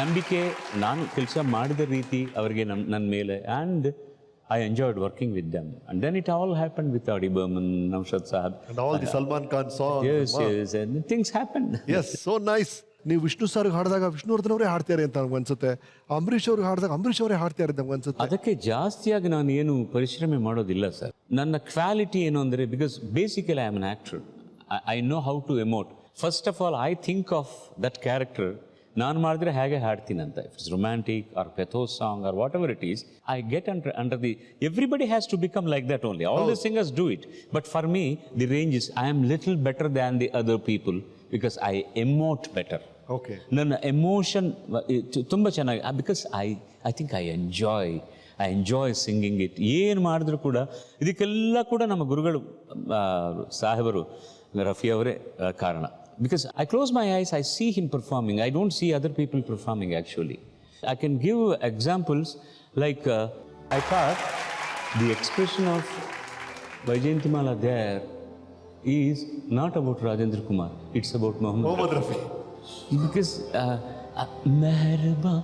ನಂಬಿಕೆ, ನಾನು ಕೆಲಸ ಮಾಡಿದ ರೀತಿ ಅವರಿಗೆ ನನ್ನ ಮೇಲೆ, and I enjoyed working with them. And then it all happened with Adi Burman, Naushad Sahab. And all the Salman Khan songs. Yes, and things happened. Yes, so nice. ನೀವು Vishnu sir ಹಾಡಿದಾಗ Vishnuvardhan ಅವರೇ ಹಾಡ್ತಾರೆ ಅಂತ ನಮ್ಗೆ ಅನ್ಸುತ್ತೆ. ಅಂಬರೀಷ್ ಅವ್ರಿಗೆ ಹಾಡಿದಾಗ ಅಂಬರೀಷ್ ಅವರೇ ಹಾಡ್ತಾರೆ ಅಂತ ನಮ್ಗೆ ಅನ್ಸುತ್ತೆ. ಅದಕ್ಕೆ ಜಾಸ್ತಿಯಾಗಿ ನಾನು ಏನು ಪರಿಶ್ರಮ ಮಾಡೋದಿಲ್ಲ ಸರ್. ನನ್ನ ಕ್ವಾಲಿಟಿ ಏನು ಅಂದರೆ, because basically I am an actor, I know how to emote. First of all I think of that character. ನಾನು ಮಾಡಿದ್ರೆ ಹೇಗೆ ಹಾಡ್ತೀನಿ ಅಂತ. If it's romantic or pathos song or whatever it is, I get under the, everybody has to become like that only. All the singers do it, but for me the range is, I am little better than the other people because I emote better. Okay, ನನ್ನ emotion ತುಂಬ ಚೆನ್ನಾಗಿ, because I think I enjoy singing it. ಏನು ಮಾಡಿದ್ರು ಕೂಡ ಇದಕ್ಕೆಲ್ಲ ಕೂಡ ನಮ್ಮ ಗುರುಗಳು ಸಾಹೇಬರು ರಫಿ ಅವರೇ ಕಾರಣ. Because I close my eyes, I see him performing. I don't see other people performing actually. I can give examples like I thought the expression of Vaijayantimala there is not about Rajendra Kumar. It's about Mohammed Rafi. Because मेहरबान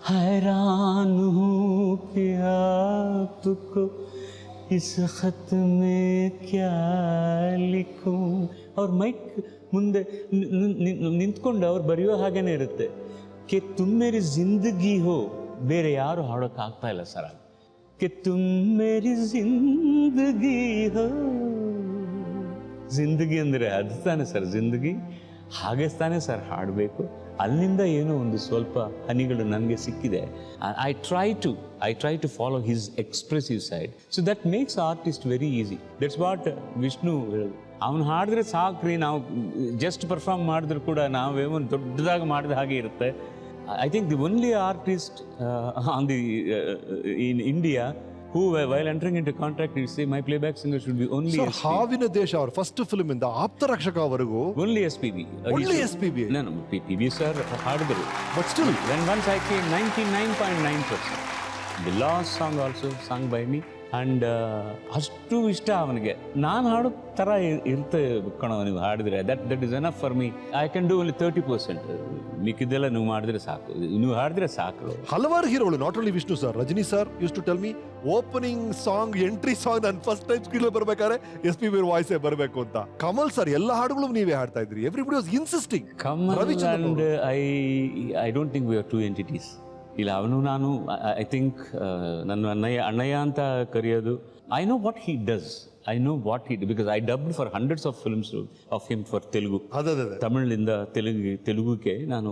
हैरान हूँ कि आपको इस खत में क्या लिखूं. और ಮೈಕ್ ಮುಂದೆ ನಿಂತ್ಕೊಂಡು ಅವ್ರು ಬರೆಯೋ ಹಾಗೇನೆ ಇರುತ್ತೆ. ಕೆ ತುಮ್ ಮೇರಿ ಜಿಂದಗಿ ಹೋ, ಬೇರೆ ಯಾರು ಹಾಡೋಕೆ ಆಗ್ತಾ ಇಲ್ಲ ಸರ್. ಕೆ ತುಮ್ ಮೇರಿ ಜಿಂದಗಿ ಹೋ, ಜಿಂದಗಿ ಅಂದರೆ ಅದು ತಾನೆ ಸರ್ ಜಿಂದಗಿ, ಹಾಗೆ ತಾನೆ ಸರ್ ಹಾಡಬೇಕು. ಅಲ್ಲಿಂದ ಏನೋ ಒಂದು ಸ್ವಲ್ಪ ಹನಿಗಳು ನನಗೆ ಸಿಕ್ಕಿದೆ. I try to follow his expressive side. So that makes artist very easy. That's what Vishnu ಅವನು ಹಾಡಿದ್ರೆ ಸಾಕ್ರಿ, ನಾವು ಜಸ್ಟ್ ಪರ್ಫಾರ್ಮ್ ಮಾಡಿದ್ರು ಕೂಡ ನಾವೇನೋ ದೊಡ್ಡದಾಗಿ ಮಾಡಿದ ಹಾಗೆ ಇರುತ್ತೆ. I think the only artist on the in India who while entering into contract you say my playback singer should be only Sir, SPB. ಹಾವಿನ ದೇಶ ಅವ್ರ ಫಸ್ಟ್ ಫಿಲ್ಮ್ ಇಂದ ಆಪ್ತರಕ್ಷಕವರೆಗೂ Only SPB. Only SPB? No, PB sir ಹಾಡಿದ್ರು. But still, When once I came, 99.9%. The last song also sung by me. And ಅಷ್ಟು ಇಷ್ಟ ಅವನಿಗೆ. ನಾನು ಹಾಡೋ ಥರ ಇರುತ್ತೆ ಕಣೋ ನೀವು ಹಾಡಿದ್ರೆ. That is enough for me. I can do only 30%. ಮಿಕ್ಕಿದ್ದೆಲ್ಲ ನೀವು ಮಾಡಿದ್ರೆ ಸಾಕು, ನೀವು ಹಾಡಿದ್ರೆ ಸಾಕು. ಹಲವಾರು ಹೀರೋಗಳು, not only Vishnu sir, Rajini sir used to tell me opening song, entry song ನಾನು ಫಸ್ಟ್ ಟೈಮ್ ಸ್ಕ್ರೀನ್ ಬರ್ಬೇಕಾದ್ರೆ SPB ವಾಯ್ಸೇ ಬರಬೇಕು ಅಂತ. ಕಮಲ್ ಸರ್ ಎಲ್ಲ ಹಾಡುಗಳು ನೀವೇ ಹಾಡ್ತಾ ಇದ್ರಿ. Everybody was insisting. Kamal and I don't think we are two entities. ಇಲ್ಲ, ಅವನು ನಾನು ಐ ಥಿಂಕ್ ನನ್ನ ಅಣ್ಣಯ್ಯ ಅಂತ ಕರೆಯೋದು. I know what he does, because I dubbed for hundreds of films of him for Telugu. ತಮಿಳಿಂದ ತೆಲುಗುಗೆ ನಾನು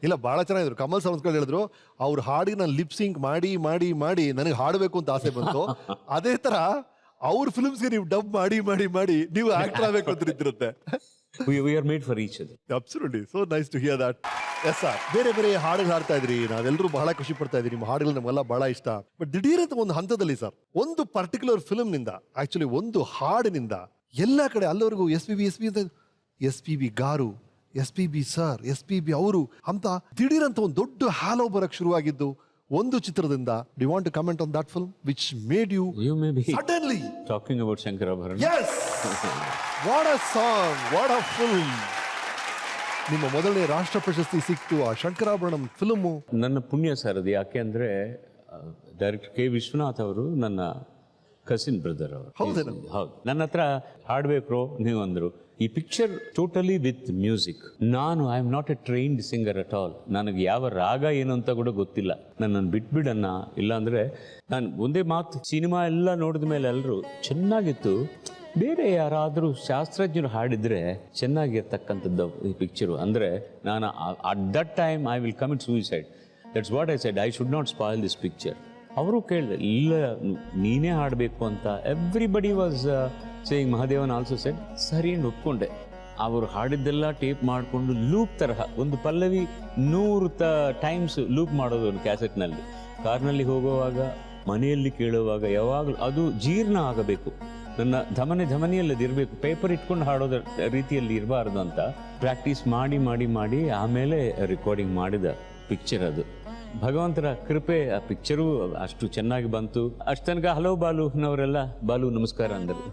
ಇಲ್ಲ, ಬಹಳ ಚೆನ್ನಾಗಿದ್ರು. ಕಮಲ್ ಸರ್ ಹೇಳಿದ್ರು, ಅವ್ರ ಹಾಡಿಗೆ ನಾನು ಲಿಪ್ ಸಿಂಕ್ ಮಾಡಿ ಮಾಡಿ ಮಾಡಿ ನನಗೆ ಹಾಡಬೇಕು ಅಂತ ಆಸೆ ಬಂತು. ಅದೇ ತರ ಅವ್ರ ಫಿಲ್ಮ್ಸ್ಗೆ ನೀವು ಡಬ್ ಮಾಡಿ ಮಾಡಿ ಮಾಡಿ ನೀವು ಆಕ್ಟರ್ ಆಗಬೇಕು ಅಂತ ಇದ್ದಿರುತ್ತೆ. we are made for each other. Absolutely, so nice to hear that. Yes sir, ಬೇರೆ ಬೇರೆ ಹಾಡುಗಳು ಹಾಡ್ತಾ ಇದ್ರಿ, ನಾವೆಲ್ಲರೂ ಬಹಳ ಖುಷಿ ಪಡ್ತಾ ಇದ್ರಿ. ನಿಮ್ಮ ಹಾಡುಗಳು ನಮಗೆಲ್ಲ ಬಹಳ ಇಷ್ಟ. ಬಟ್ ದಿಢೀರಂತ ಒಂದು ಹಂತದಲ್ಲಿ ಸರ್, ಒಂದು ಪರ್ಟಿಕ್ಯುಲರ್ ಫಿಲ್ಮ್ ನಿಂದ, ಆಕ್ಚುಲಿ ಒಂದು ಹಾಡಿನಿಂದ ಎಲ್ಲ ಕಡೆ ಅಲ್ಲವರೆಗೂ SPB gar, SPB sir, SPB ಅವರು ಅಂತ ದಿಢೀರಂತ ಒಂದು ದೊಡ್ಡ ಹ್ಯಾಲೋ ಬರಕ್ ಶುರುವಾಗಿದ್ದು ಒಂದು ಚಿತ್ರದಿಂದ. Do you want to comment on that film which made you may be suddenly talking about Shankarabharan? Yes. What a song, what a film. ನಿಮ್ಮ ಮೊದಲನೇ ರಾಷ್ಟ್ರ ಪ್ರಶಸ್ತಿ ಸಿಕ್ತು ಆ ಶಂಕರಾಭರಣಂ ಫಿಲ್ಮು. ನನ್ನ ಪುಣ್ಯ ಸರ್ ಅದು. ಯಾಕೆ ಅಂದರೆ ಡೈರೆಕ್ಟರ್ K. ವಿಶ್ವನಾಥ್ ಅವರು ನನ್ನ ಕಸಿನ್ ಬ್ರದರ್ ಅವರು. ಹೌದು, ನನ್ನ ಹತ್ರ ಹಾಡಬೇಕು ನೀವು ಅಂದರು. ಈ picture totally with music. I am not A trained singer at all. ನನಗೆ ಯಾವ ರಾಗ ಏನು ಅಂತ ಕೂಡ ಗೊತ್ತಿಲ್ಲ. ನನ್ನನ್ನು ಬಿಟ್ಬಿಡನ್ನ, ಇಲ್ಲಾಂದರೆ ನಾನು ಒಂದೇ ಮಾತು, ಸಿನಿಮಾ ಎಲ್ಲ ನೋಡಿದ ಮೇಲೆ ಎಲ್ಲರೂ ಚೆನ್ನಾಗಿತ್ತು, ಬೇರೆ ಯಾರಾದರೂ ಶಾಸ್ತ್ರಜ್ಞರು ಹಾಡಿದರೆ ಚೆನ್ನಾಗಿರ್ತಕ್ಕಂಥದ್ದು ಈ ಪಿಕ್ಚರು ಅಂದರೆ, ನಾನು at that time I will commit suicide. That's what I said, I should not spoil this picture. ಅವರು ಕೇಳಿದೆ, ಇಲ್ಲ ನೀನೇ ಹಾಡಬೇಕು ಅಂತ. Everybody was saying. Mahadevan also said. ಸರಿ ಅಂತ ಒಪ್ಕೊಂಡೆ. ಅವರು ಹಾಡಿದ್ದೆಲ್ಲ ಟೇಪ್ ಮಾಡಿಕೊಂಡು ಲೂಪ್ ತರಹ ಒಂದು ಪಲ್ಲವಿ 100 ಟೈಮ್ಸ್ ಲೂಪ್ ಮಾಡೋದು ಒಂದು ಕ್ಯಾಸೆಟ್ನಲ್ಲಿ. ಕಾರ್ನಲ್ಲಿ ಹೋಗುವಾಗ, ಮನೆಯಲ್ಲಿ ಕೇಳುವಾಗ, ಯಾವಾಗಲೂ ಅದು ಜೀರ್ಣ ಆಗಬೇಕು. ನನ್ನ ಧಮನಿಯಲ್ಲದು ಇರಬೇಕು. ಪೇಪರ್ ಇಟ್ಕೊಂಡು ಹಾಡೋದ ರೀತಿಯಲ್ಲಿ ಇರಬಾರ್ದು ಅಂತ ಪ್ರಾಕ್ಟೀಸ್ ಮಾಡಿ ಮಾಡಿ ಮಾಡಿ ಆಮೇಲೆ ರೆಕಾರ್ಡಿಂಗ್ ಮಾಡಿದ ಪಿಕ್ಚರ್ ಅದು. ಭಗವಂತರ ಕೃಪೆ, ಆ ಪಿಕ್ಚರು ಅಷ್ಟು ಚೆನ್ನಾಗಿ ಬಂತು. ಅಷ್ಟು ತನಕ ಹಲೋ ಬಾಲುನವರೆಲ್ಲ ಬಾಲು ನಮಸ್ಕಾರ ಅಂದರು.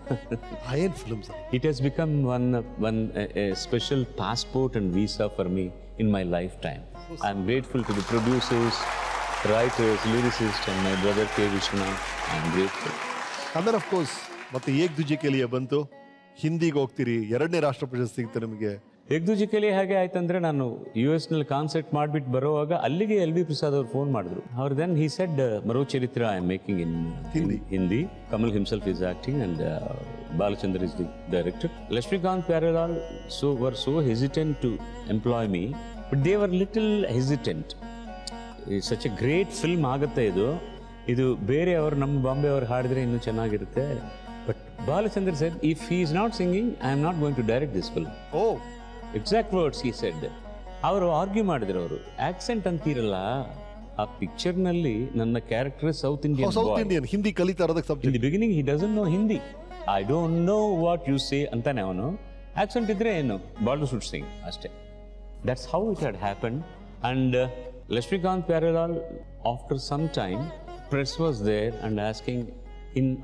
It has become one special passport and visa for me in my lifetime. I'm grateful to the producers, writers, lyricists, and my brother K. Vishwanath. I'm grateful. And then of course ಮತ್ತೆ ಏಕ್ ದುಜೆ ಕೇಲಿಯ ಬಂತು, ಹಿಂದಿಗೆ ಹೋಗ್ತೀರಿ, 2ನೇ ರಾಷ್ಟ್ರ ಪ್ರಶಸ್ತಿ ಸಿಗ್ತು ನಿಮಗೆ. ಏಕ್ ದೂಜೆ ಕೇಳಿ ಹೇಗೆ ಆಯ್ತಂದ್ರೆ, ನಾನು US ನಲ್ಲಿ ಕಾನ್ಸರ್ಟ್ ಮಾಡಿಬಿಟ್ಟು ಬರುವಾಗ ಅಲ್ಲಿಗೆ LV ಪ್ರಸಾದ್ ಅವ್ರು ಫೋನ್ ಮಾಡಿದ್ರು. ಅವ್ರು then he said Maro Charitra I am making in Hindi. Kamal himself is acting and Balachandra is the director. Laxmikant Pyarelal were so hesitant to employ me, but they were little hesitant. Such A great film ಆಗುತ್ತೆ ಇದು ಬೇರೆ ಅವರು ನಮ್ಮ ಬಾಂಬೆ ಅವ್ರು ಹಾಡಿದ್ರೆ ಇನ್ನೂ ಚೆನ್ನಾಗಿರುತ್ತೆ. But Balachandra said, if he is not singing I am not going to direct this film. Oh, exact words he said. ಅವರು ಆರ್ಗ್ಯೂ ಮಾಡಿದ್ರು. ಅವರು ಆಕ್ಸೆಂಟ್ ಅಂತೀರಲ್ಲ, ಆ ಪಿಕ್ಚರ್ನಲ್ಲಿ ನನ್ನ ಕ್ಯಾರೆಕ್ಟರ್ ಸೌತ್ ಇಂಡಿಯನ್ ಹಿಂದಿ ಕಲಿತಾ ಇರೋದಕ್ಕೆ in the beginning he doesn't know Hindi. I don't know what you say ಅಂತಾನೆ ಅವನು. Accent ಇದ್ರೆ ಏನು, ಬಾಲು ಶುಡ್ ಸಿಂಗ್ ಅಷ್ಟೇ. That's how it had happen. And Lakshmikant Pyarelal, after some time, press was there and asking,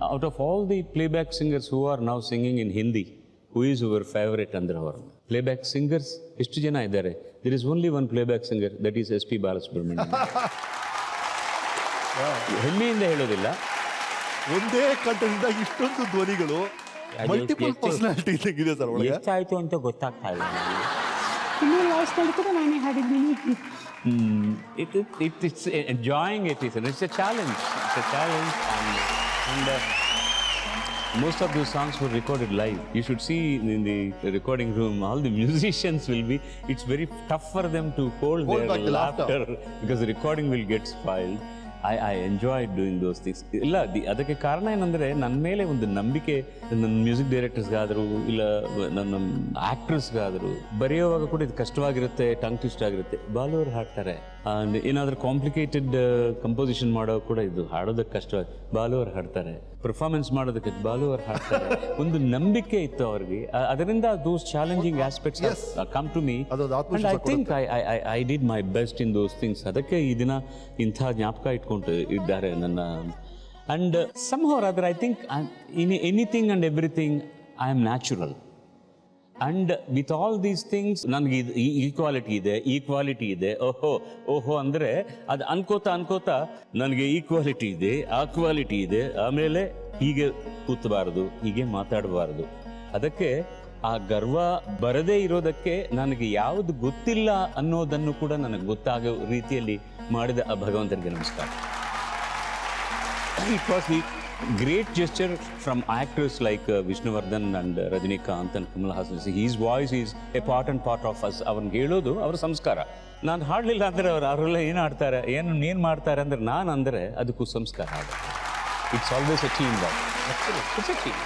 out of all the playback singers who are now singing in Hindi, who is your favorite under our playback singers? ಎಷ್ಟು ಜನ ಇದ್ದಾರೆ? There is only one playback singer, that is SP Balasubramanian. ಹೆಮ್ಮೆಯಿಂದ ಹೇಳೋದಿಲ್ಲ, ಒಂದೇ ಕಂಠದಿಂದ ಇಷ್ಟೊಂದು ಧ್ವನಿಗಳು, multiple personality ಇದೆ sir ಒಳಗೆ. ಎಷ್ಟಾಯ್ತು ಅಂತ ಗೊತ್ತಾಗ್ತಾ ಇಲ್ಲ. ನಾನೇ ಹಾಡಿದ್ದೀನಿ. It's enjoying it. It's a challenge. It's a challenge. And most of those songs were recorded live. You should see in the recording room, all the musicians will be, it's very tough for them to hold their laughter because the recording will get spoiled. I enjoyed doing those things. ಇಲ್ಲ, ಅದಕ್ಕೆ ಕಾರಣ ಏನಂದರೆ, ನನ್ನ ಮೇಲೆ ಒಂದು ನಂಬಿಕೆ ನನ್ನ music ಡೈರೆಕ್ಟರ್ಸ್ಗಾದರೂ ಇಲ್ಲ ನನ್ನ ಆ್ಯಕ್ಟರ್ಸ್ಗಾದರೂ ಬರೆಯೋವಾಗ ಕೂಡ ಇದು ಕಷ್ಟವಾಗಿರುತ್ತೆ, ಟಂಗ್ ಟ್ವಿಸ್ಟ್ ಆಗಿರುತ್ತೆ. ಬಾಲು ಅವ್ರು ಹಾಡ್ತಾರೆ. ಆ್ಯಂಡ್ ಏನಾದರೂ ಕಾಂಪ್ಲಿಕೇಟೆಡ್ ಕಂಪೋಸಿಷನ್ ಮಾಡೋ ಕೂಡ ಇದು ಹಾಡೋದಕ್ಕೆ ಕಷ್ಟ, ಬಾಲು ಅವ್ರು ಹಾಡ್ತಾರೆ. ಪರ್ಫಾರ್ಮೆನ್ಸ್ ಮಾಡೋದಕ್ಕೆ ಬಾಲು ಅವ್ರು ಹಾಡ್ತಾರೆ. ಒಂದು ನಂಬಿಕೆ ಇತ್ತು ಅವ್ರಿಗೆ. ಅದರಿಂದ those challenging aspects come to me. And I think I did my best in those things. ಅದಕ್ಕೆ ಈ ದಿನ ಇಂಥ ಜ್ಞಾಪಕ ಇಟ್ಕೊಂಡು ಇದ್ದಾರೆ ನನ್ನ. And somehow or other I think in anything and everything I am natural. And with all these things ನನಗೆ equality ಇದೆ. ಓಹೋ ಅಂದರೆ ಅದು ಅನ್ಕೋತಾ ನನಗೆ ಈಕ್ವಾಲಿಟಿ ಇದೆ, ಆ ಕ್ವಾಲಿಟಿ ಇದೆ, ಆಮೇಲೆ ಹೀಗೆ ಕೂತಬಾರದು, ಹೀಗೆ ಮಾತಾಡಬಾರದು. ಅದಕ್ಕೆ ಆ ಗರ್ವ ಬರದೇ ಇರೋದಕ್ಕೆ ನನಗೆ ಯಾವುದು ಗೊತ್ತಿಲ್ಲ ಅನ್ನೋದನ್ನು ಕೂಡ ನನಗೆ ಗೊತ್ತಾಗೋ ರೀತಿಯಲ್ಲಿ ಮಾಡಿದ ಆ ಭಗವಂತನಿಗೆ ನಮಸ್ಕಾರ. It was the great gesture from actors like Vishnuvardhan and Rajinikanth and Kamal Haasan. His voice is a part and part of us. ಅವ್ರಿಗೆ ಹೇಳೋದು ಅವರ ಸಂಸ್ಕಾರ. ನಾನು ಹಾಡಲಿಲ್ಲ ಅಂದರೆ ಅವರೆಲ್ಲ ಏನು ಆಡ್ತಾರೆ, ಏನು ಮಾಡ್ತಾರೆ ಅಂದರೆ ನಾನು ಅಂದರೆ ಅದಕ್ಕೂ ಸಂಸ್ಕಾರ ಆಗುತ್ತೆ. It's always a team work. It's a team.